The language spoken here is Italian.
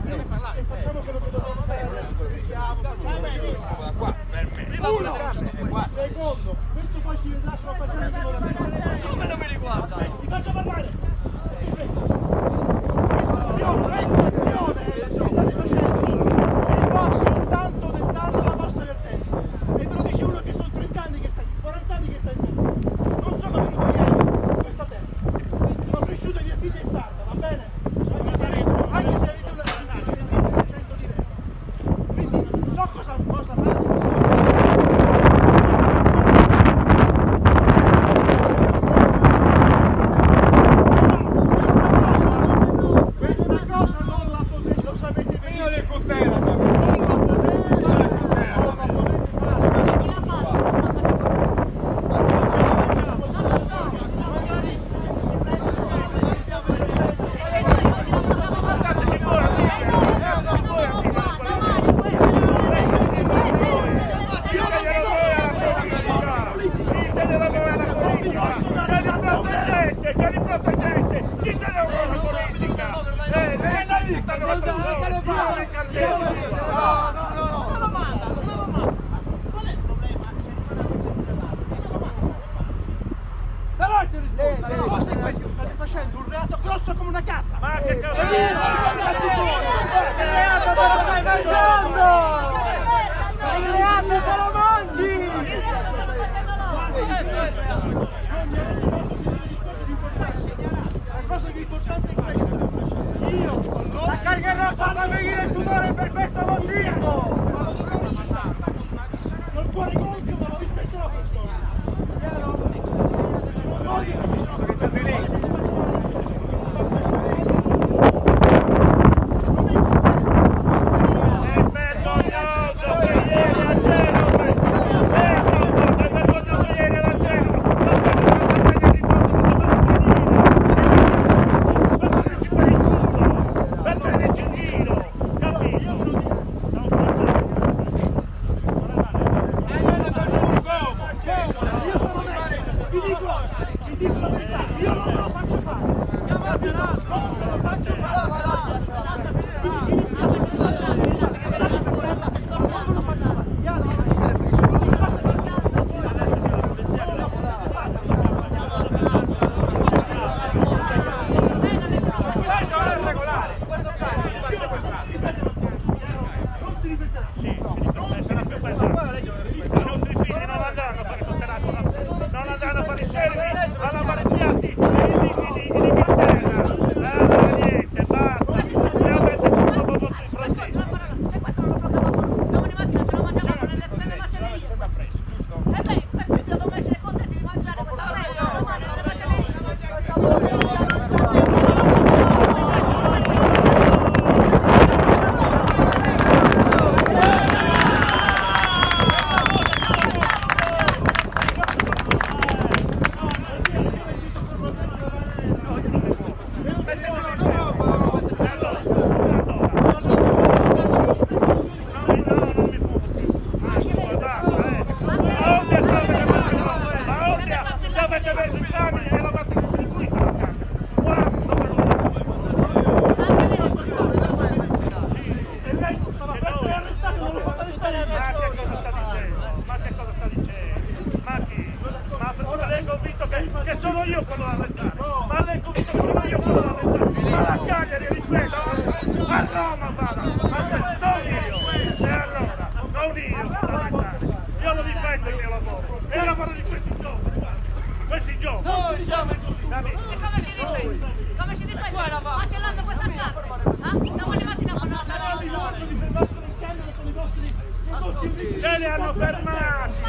e facciamo quello che dobbiamo fare. Qua, per me. Secondo, questo poi si vedrà sulla pagina di lavorazione. Come non mi riguarda? Ti faccio parlare. Prestazione che state facendo e fa soltanto del danno alla vostra vertenza. E ve lo dice uno che sono 30 anni che sta qui, 40 anni che sta in Sardegna. Non sono venuto ieri in questa terra. Sono cresciuto e mia figlia è sarda, va bene? Anche se avete un accento diverso. Quindi so cosa fate, la risposta è questa, state facendo un reato grosso come una casa. Ma che cosa? Che reato te lo stai facendo? Che reato te lo mangi? La cosa più importante è questa. La carga rossa fa venire il tumore per questo motivo. Non cuore gonfio, ma lo rispetto la persona. Che sono io quello da arrestare, ma lei è convinto che sono io quello da arrestare, ma a Cagliari, ripeto, a Roma vada, non io, e allora, non io da arrestare, io lo difendo il mio lavoro, e il lavoro di questi giovani, Noi siamo tutti. E come si difende? Come si difende? Cancellando questa carta? Domani mattina quando bisogno di fermarsi lo scambio con i vostri ce li hanno fermati!